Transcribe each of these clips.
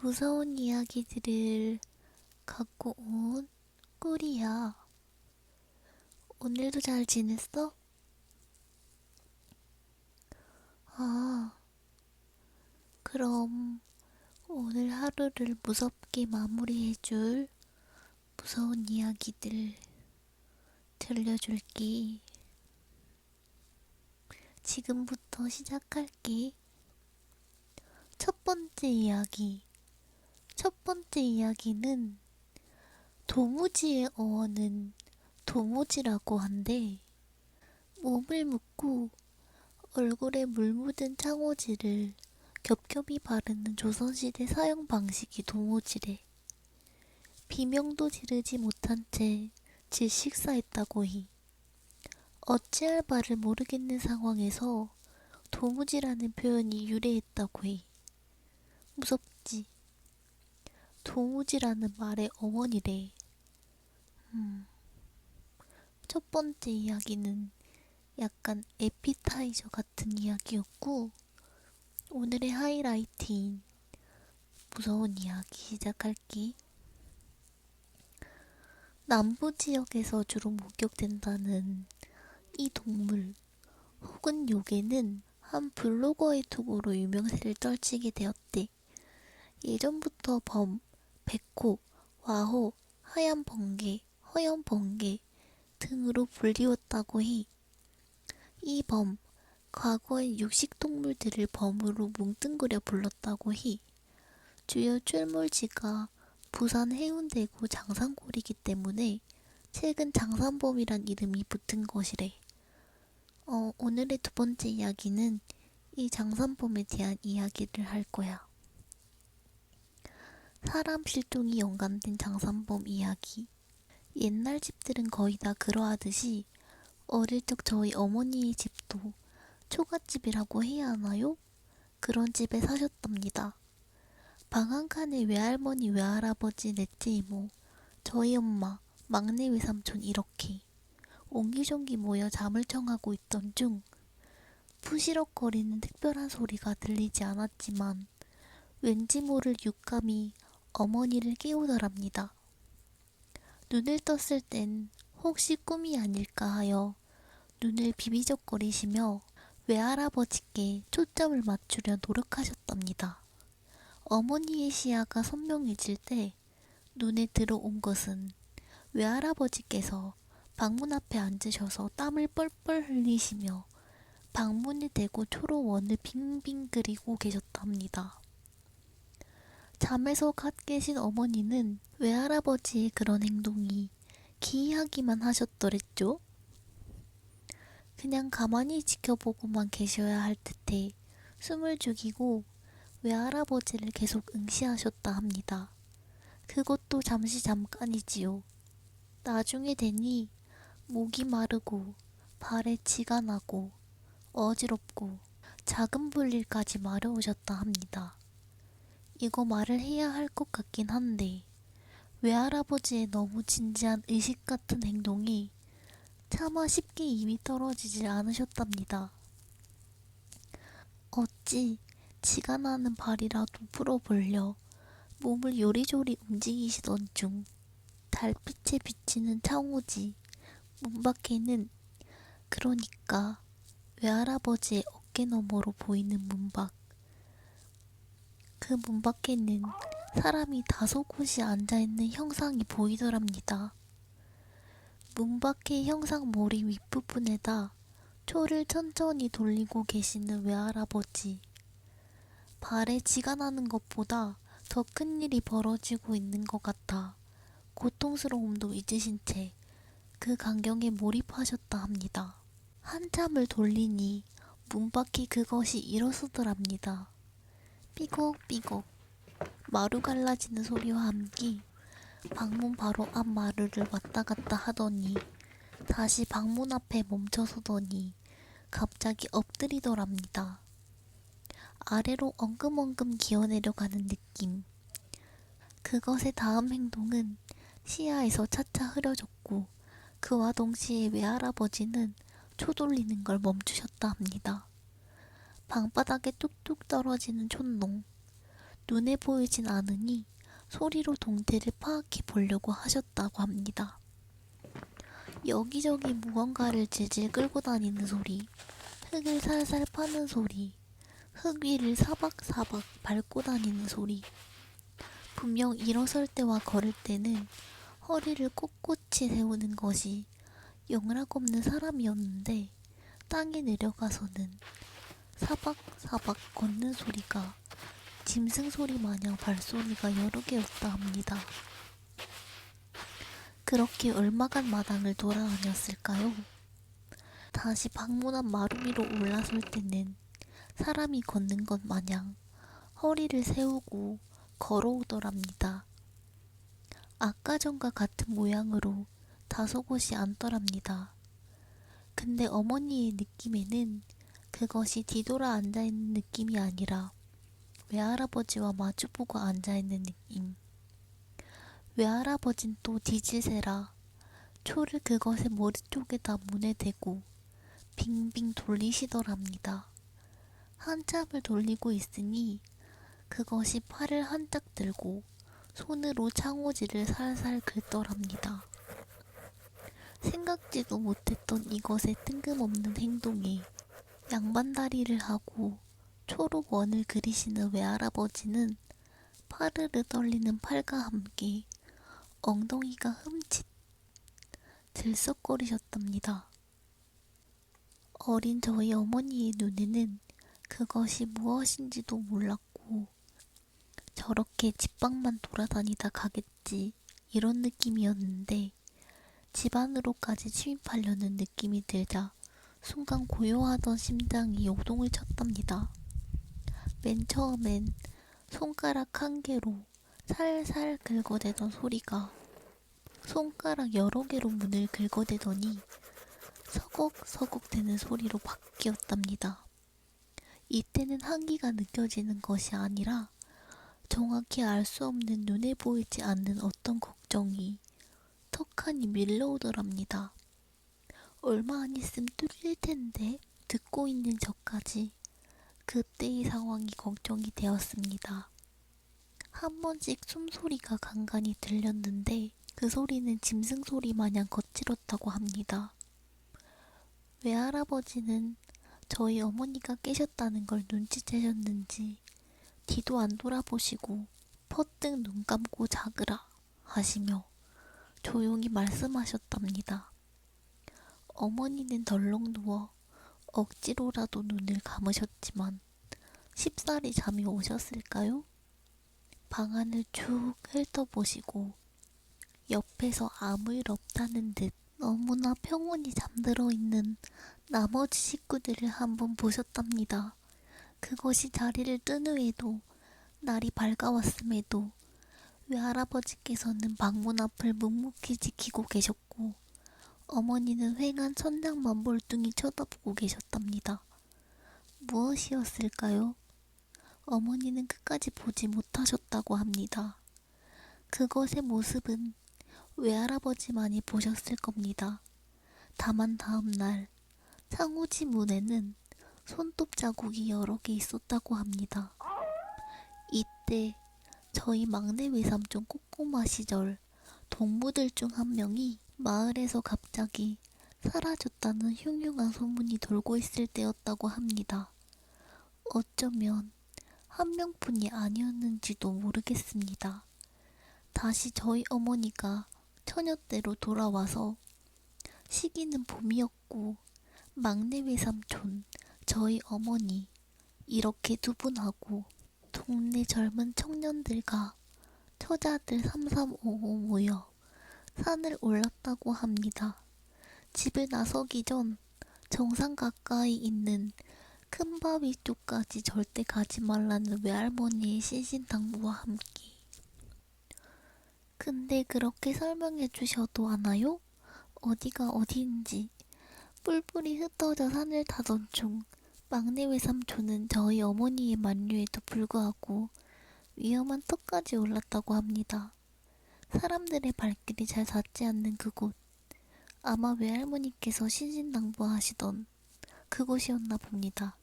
무서운 이야기들을 갖고 온 꿀이야. 오늘도 잘 지냈어? 아, 그럼 오늘 하루를 무섭게 마무리해줄 무서운 이야기들 들려줄게. 지금부터 시작할게. 첫 번째 이야기. 첫 번째 이야기는 도무지의 어원은 도무지라고 한데 몸을 묶고 얼굴에 물 묻은 창호지를 겹겹이 바르는 조선시대 사용 방식이 도무지래. 비명도 지르지 못한 채 질식사했다고 히. 어찌할 바를 모르겠는 상황에서 도무지라는 표현이 유래했다고 해. 무섭지? 도무지라는 말의 어원이래. 첫 번째 이야기는 약간 에피타이저 같은 이야기였고, 오늘의 하이라이트인 무서운 이야기 시작할게. 남부 지역에서 주로 목격된다는 이 동물 혹은 요괴는 한 블로거의 투고로 유명세를 떨치게 되었대. 예전부터 범, 백호, 와호, 하얀 번개, 허연 번개 등으로 불리웠다고 해. 이 범, 과거엔 육식동물들을 범으로 뭉뚱그려 불렀다고 해. 주요 출몰지가 부산 해운대구 장산골이기 때문에 최근 장산범이란 이름이 붙은 것이래. 오늘의 두 번째 이야기는 이 장산범에 대한 이야기를 할 거야. 사람 실종이 연관된 장산범 이야기. 옛날 집들은 거의 다 그러하듯이 어릴 적 저희 어머니의 집도 초가집이라고 해야 하나요? 그런 집에 사셨답니다. 방 한 칸에 외할머니, 외할아버지, 넷째 이모, 저희 엄마, 막내 외삼촌 이렇게 옹기종기 모여 잠을 청하고 있던 중 푸시럭거리는 특별한 소리가 들리지 않았지만 왠지 모를 육감이 어머니를 깨우더랍니다. 눈을 떴을 땐 혹시 꿈이 아닐까 하여 눈을 비비적거리시며 외할아버지께 초점을 맞추려 노력하셨답니다. 어머니의 시야가 선명해질 때 눈에 들어온 것은 외할아버지께서 방문 앞에 앉으셔서 땀을 뻘뻘 흘리시며 방문을 대고 초로 원을 빙빙 그리고 계셨답니다. 잠에서 갓 깨신 어머니는 외할아버지의 그런 행동이 기이하기만 하셨더랬죠. 그냥 가만히 지켜보고만 계셔야 할 듯해 숨을 죽이고 외할아버지를 계속 응시하셨다 합니다. 그것도 잠시 잠깐이지요. 나중에 되니 목이 마르고 발에 지가 나고 어지럽고 작은 볼일까지 마려우셨다 합니다. 이거 말을 해야 할 것 같긴 한데 외할아버지의 너무 진지한 의식 같은 행동이 차마 쉽게 입이 떨어지질 않으셨답니다. 어찌 지가 나는 발이라도 풀어보려 몸을 요리조리 움직이시던 중 달빛에 비치는 창호지 문 밖에는, 그러니까 외할아버지의 어깨 너머로 보이는 문밖, 그 문 밖에는 사람이 다소곳이 앉아있는 형상이 보이더랍니다. 문 밖의 형상 머리 윗부분에다 초를 천천히 돌리고 계시는 외할아버지. 발에 지가 나는 것보다 더 큰 일이 벌어지고 있는 것 같아 고통스러움도 잊으신 채 그 광경에 몰입하셨다 합니다. 한참을 돌리니 문 밖에 그것이 일어서더랍니다. 삐걱삐걱 마루 갈라지는 소리와 함께 방문 바로 앞 마루를 왔다 갔다 하더니 다시 방문 앞에 멈춰서더니 갑자기 엎드리더랍니다. 아래로 엉금엉금 기어내려가는 느낌. 그것의 다음 행동은 시야에서 차차 흐려졌고 그와 동시에 외할아버지는 초 돌리는 걸 멈추셨다 합니다. 방바닥에 뚝뚝 떨어지는 촛농, 눈에 보이진 않으니 소리로 동태를 파악해 보려고 하셨다고 합니다. 여기저기 무언가를 질질 끌고 다니는 소리, 흙을 살살 파는 소리, 흙 위를 사박사박 밟고 다니는 소리. 분명 일어설 때와 걸을 때는 허리를 꼿꼿이 세우는 것이 영락없는 사람이었는데 땅에 내려가서는 사박사박 걷는 소리가 짐승 소리 마냥 발소리가 여러 개였다 합니다. 그렇게 얼마간 마당을 돌아다녔을까요? 다시 방문 앞 마루 위로 올라설 때는 사람이 걷는 것 마냥 허리를 세우고 걸어오더랍니다. 아까 전과 같은 모양으로 다소곳이 앉더랍니다. 근데 어머니의 느낌에는 그것이 뒤돌아 앉아있는 느낌이 아니라 외할아버지와 마주보고 앉아있는 느낌. 외할아버진 또 뒤질세라 초를 그것의 머리 쪽에다 문에 대고 빙빙 돌리시더랍니다. 한참을 돌리고 있으니 그것이 팔을 한짝 들고 손으로 창호지를 살살 긁더랍니다. 생각지도 못했던 이것의 뜬금없는 행동에 양반다리를 하고 초록 원을 그리시는 외할아버지는 파르르 떨리는 팔과 함께 엉덩이가 흠칫 들썩거리셨답니다. 어린 저희 어머니의 눈에는 그것이 무엇인지도 몰랐고 저렇게 집밖만 돌아다니다 가겠지 이런 느낌이었는데 집 안으로까지 침입하려는 느낌이 들자 순간 고요하던 심장이 요동을 쳤답니다. 맨 처음엔 손가락 한 개로 살살 긁어대던 소리가 손가락 여러 개로 문을 긁어대더니 서걱서걱 되는 소리로 바뀌었답니다. 이때는 한기가 느껴지는 것이 아니라 정확히 알 수 없는 눈에 보이지 않는 어떤 걱정이 턱하니 밀려오더랍니다. 얼마 안 있음 뚫릴 텐데 듣고 있는 저까지 그때의 상황이 걱정이 되었습니다. 한 번씩 숨소리가 간간히 들렸는데 그 소리는 짐승 소리 마냥 거칠었다고 합니다. 외할아버지는 저희 어머니가 깨셨다는 걸 눈치채셨는지 뒤도 안 돌아보시고 퍼뜩 눈 감고 자그라 하시며 조용히 말씀하셨답니다. 어머니는 덜렁 누워 억지로라도 눈을 감으셨지만 쉽사리 잠이 오셨을까요? 방 안을 쭉 훑어보시고 옆에서 아무 일 없다는 듯 너무나 평온히 잠들어 있는 나머지 식구들을 한번 보셨답니다. 그것이 자리를 뜬 후에도 날이 밝아왔음에도 외할아버지께서는 방문 앞을 묵묵히 지키고 계셨고 어머니는 휑한 천장만 몰뚱히 쳐다보고 계셨답니다. 무엇이었을까요? 어머니는 끝까지 보지 못하셨다고 합니다. 그것의 모습은 외할아버지만이 보셨을 겁니다. 다만 다음날 창호지 문에는 손톱 자국이 여러 개 있었다고 합니다. 이때 저희 막내 외삼촌 꼬꼬마 시절 동무들 중 한 명이 마을에서 갑자기 사라졌다는 흉흉한 소문이 돌고 있을 때였다고 합니다. 어쩌면 한 명뿐이 아니었는지도 모르겠습니다. 다시 저희 어머니가 처녀때로 돌아와서 시기는 봄이었고 막내 외삼촌, 저희 어머니 이렇게 두 분하고 동네 젊은 청년들과 처자들 3355 모여 산을 올랐다고 합니다. 집을 나서기 전 정상 가까이 있는 큰 바위 쪽까지 절대 가지 말라는 외할머니의 신신당부와 함께. 근데 그렇게 설명해 주셔도 아나요? 어디가 어디인지. 뿔뿔이 흩어져 산을 타던 중 막내 외삼촌은 저희 어머니의 만류에도 불구하고 위험한 터까지 올랐다고 합니다. 사람들의 발길이 잘 닿지 않는 그곳. 아마 외할머니께서 신신당부하시던 그곳이었나 봅니다.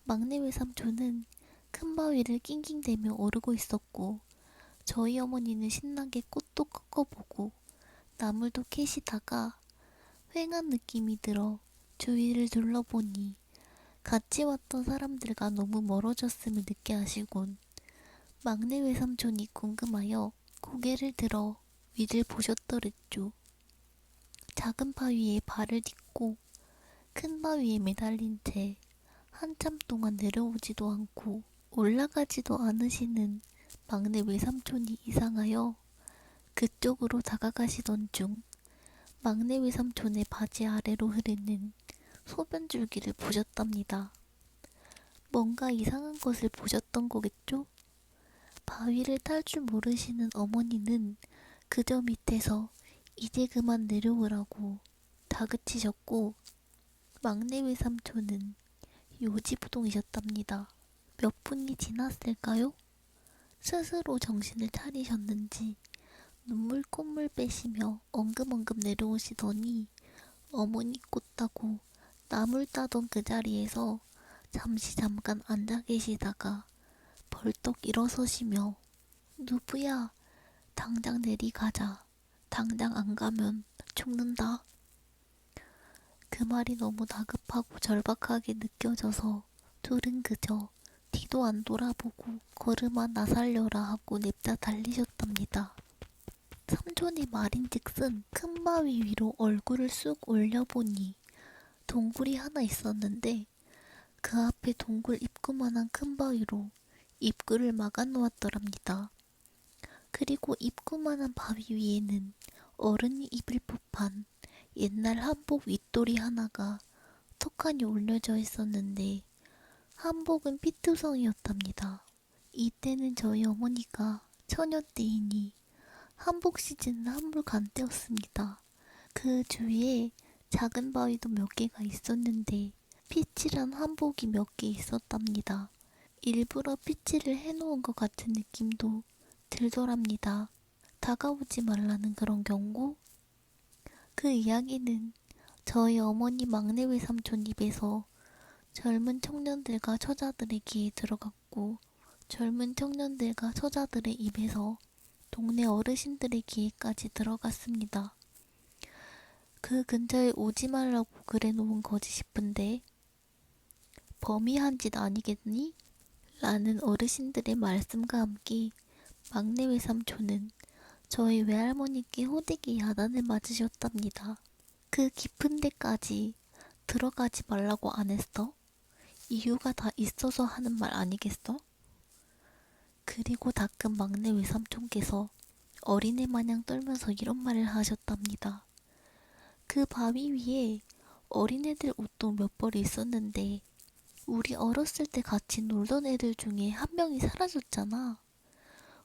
막내 외삼촌은 큰 바위를 낑낑대며 오르고 있었고 저희 어머니는 신나게 꽃도 꺾어보고 나물도 캐시다가 휑한 느낌이 들어 주위를 둘러보니 같이 왔던 사람들과 너무 멀어졌음을 느껴 하시곤 막내 외삼촌이 궁금하여 고개를 들어 위를 보셨더랬죠. 작은 바위에 발을 딛고 큰 바위에 매달린 채 한참 동안 내려오지도 않고 올라가지도 않으시는 막내 외삼촌이 이상하여 그쪽으로 다가가시던 중 막내 외삼촌의 바지 아래로 흐르는 소변 줄기를 보셨답니다. 뭔가 이상한 것을 보셨던 거겠죠? 바위를 탈 줄 모르시는 어머니는 그저 밑에서 이제 그만 내려오라고 다그치셨고 막내 외삼촌은 요지부동이셨답니다. 몇 분이 지났을까요? 스스로 정신을 차리셨는지 눈물 콧물 빼시며 엉금엉금 내려오시더니 어머니 꽃 따고 나물 따던 그 자리에서 잠깐 앉아 계시다가 벌떡 일어서시며 누구야, 당장 내리가자. 당장 안 가면 죽는다. 그 말이 너무 다급하고 절박하게 느껴져서 둘은 그저 뒤도 안 돌아보고 걸음아 나살려라 하고 냅다 달리셨답니다. 삼촌의 말인즉슨 큰 바위 위로 얼굴을 쑥 올려보니 동굴이 하나 있었는데 그 앞에 동굴 입구만한 큰 바위로 입구를 막아 놓았더랍니다. 그리고 입구만한 바위 위에는 어른이 입을 법한 옛날 한복 윗돌이 하나가 턱하니 올려져 있었는데 한복은 피투성이었답니다. 이때는 저희 어머니가 처녀 때이니 한복 시즌은 한물 간때였습니다. 그 주위에 작은 바위도 몇 개가 있었는데 피칠한 한복이 몇 개 있었답니다. 일부러 피칠을 해놓은 것 같은 느낌도 들더랍니다. 다가오지 말라는 그런 경고? 그 이야기는 저희 어머니 막내 외삼촌 입에서 젊은 청년들과 처자들의 귀에 들어갔고 젊은 청년들과 처자들의 입에서 동네 어르신들의 귀에까지 들어갔습니다. 그 근처에 오지 말라고 그래놓은 거지 싶은데 범이 한 짓 아니겠니? 라는 어르신들의 말씀과 함께 막내 외삼촌은 저희 외할머니께 호되게 야단을 맞으셨답니다. 그 깊은 데까지 들어가지 말라고 안 했어? 이유가 다 있어서 하는 말 아니겠어? 그리고 가끔 막내 외삼촌께서 어린애 마냥 떨면서 이런 말을 하셨답니다. 그 바위 위에 어린애들 옷도 몇 벌 있었는데 우리 어렸을 때 같이 놀던 애들 중에 한 명이 사라졌잖아.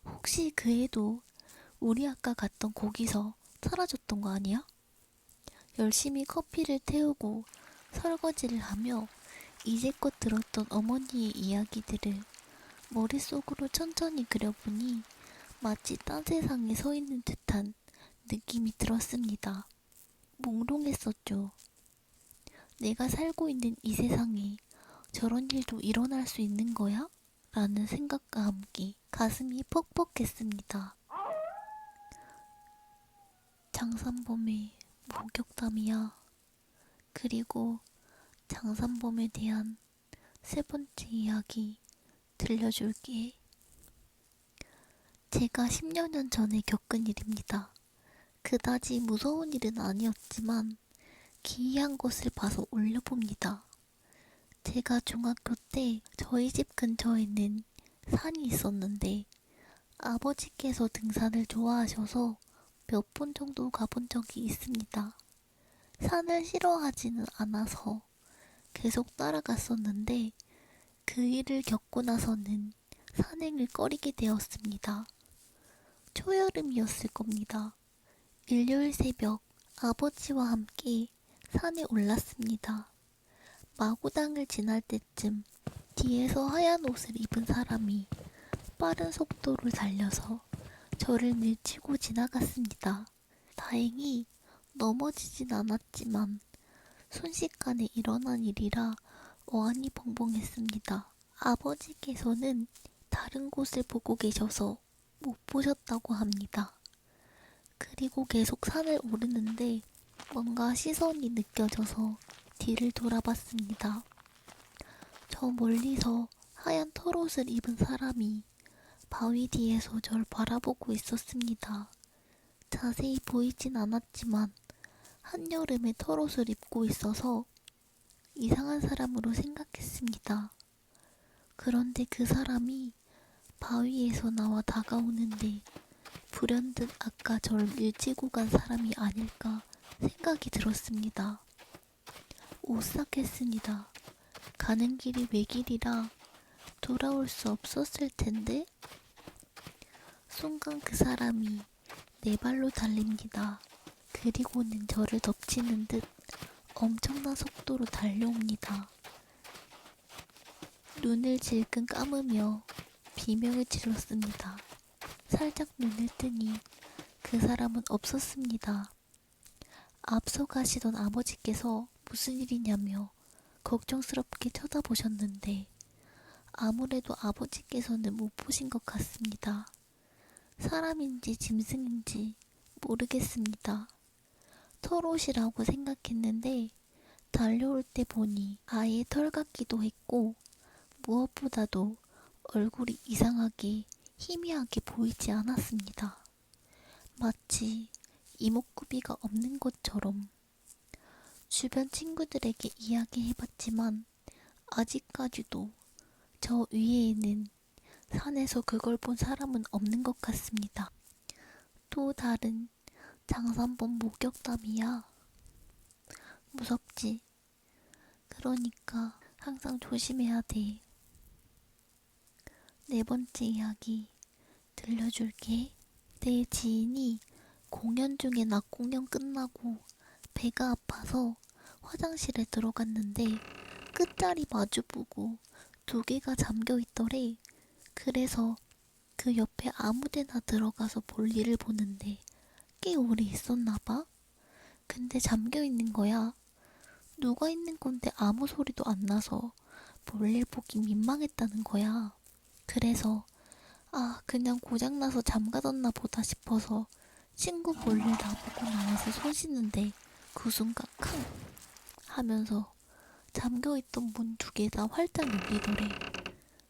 혹시 그 애도 우리 아까 갔던 거기서 사라졌던 거 아니야? 열심히 커피를 태우고 설거지를 하며 이제껏 들었던 어머니의 이야기들을 머릿속으로 천천히 그려보니 마치 딴 세상에 서 있는 듯한 느낌이 들었습니다. 몽롱했었죠. 내가 살고 있는 이 세상에 저런 일도 일어날 수 있는 거야? 라는 생각과 함께 가슴이 퍽퍽했습니다. 장산범의 목격담이야. 그리고 장산범에 대한 세 번째 이야기 들려줄게. 제가 10여 년 전에 겪은 일입니다. 그다지 무서운 일은 아니었지만 기이한 것을 봐서 올려봅니다. 제가 중학교 때 저희 집 근처에는 산이 있었는데 아버지께서 등산을 좋아하셔서 몇 번 정도 가본 적이 있습니다. 산을 싫어하지는 않아서 계속 따라갔었는데 그 일을 겪고 나서는 산행을 꺼리게 되었습니다. 초여름이었을 겁니다. 일요일 새벽 아버지와 함께 산에 올랐습니다. 마구당을 지날 때쯤 뒤에서 하얀 옷을 입은 사람이 빠른 속도를 달려서 저를 밀치고 지나갔습니다. 다행히 넘어지진 않았지만 순식간에 일어난 일이라 어안이 벙벙했습니다. 아버지께서는 다른 곳을 보고 계셔서 못 보셨다고 합니다. 그리고 계속 산을 오르는데 뭔가 시선이 느껴져서 뒤를 돌아봤습니다. 저 멀리서 하얀 털옷을 입은 사람이 바위 뒤에서 절 바라보고 있었습니다. 자세히 보이진 않았지만 한여름에 털옷을 입고 있어서 이상한 사람으로 생각했습니다. 그런데 그 사람이 바위에서 나와 다가오는데 불현듯 아까 절 밀치고 간 사람이 아닐까 생각이 들었습니다. 오싹했습니다. 가는 길이 외길이라 돌아올 수 없었을 텐데? 순간 그 사람이 네 발로 달립니다. 그리고는 저를 덮치는 듯 엄청난 속도로 달려옵니다. 눈을 질끈 감으며 비명을 질렀습니다. 살짝 눈을 뜨니 그 사람은 없었습니다. 앞서 가시던 아버지께서 무슨 일이냐며 걱정스럽게 쳐다보셨는데 아무래도 아버지께서는 못 보신 것 같습니다. 사람인지 짐승인지 모르겠습니다. 털옷이라고 생각했는데 달려올 때 보니 아예 털 같기도 했고 무엇보다도 얼굴이 이상하게 희미하게 보이지 않았습니다. 마치 이목구비가 없는 것처럼. 주변 친구들에게 이야기해봤지만 아직까지도 저 위에는 산에서 그걸 본 사람은 없는 것 같습니다. 또 다른 장산범 목격담이야. 무섭지? 그러니까 항상 조심해야 돼. 네 번째 이야기 들려줄게. 내 지인이 공연 중에 낮 공연 끝나고 배가 아파서 화장실에 들어갔는데 끝자리 마주보고 두 개가 잠겨 있더래. 그래서 그 옆에 아무데나 들어가서 볼일을 보는데 꽤 오래 있었나 봐. 근데 잠겨 있는 거야. 누가 있는 건데 아무 소리도 안 나서 볼일 보기 민망했다는 거야. 그래서 그냥 고장나서 잠가뒀나 보다 싶어서 친구 볼일 나보고 나와서 손 씻는데 그 순간 캉 하면서 잠겨있던 문 두 개 다 활짝 열리더래.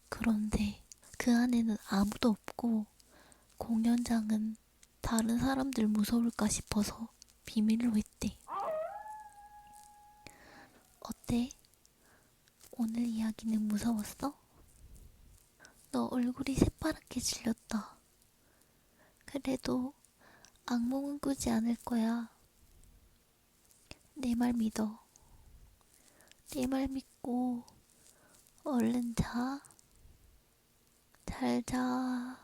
그런데 그 안에는 아무도 없고 공연장은 다른 사람들 무서울까 싶어서 비밀로 했대. 어때? 오늘 이야기는 무서웠어? 너 얼굴이 새파랗게 질렸다. 그래도 악몽은 꾸지 않을 거야. 내 말 믿어. 내 말 믿고 얼른 자. 잘 자.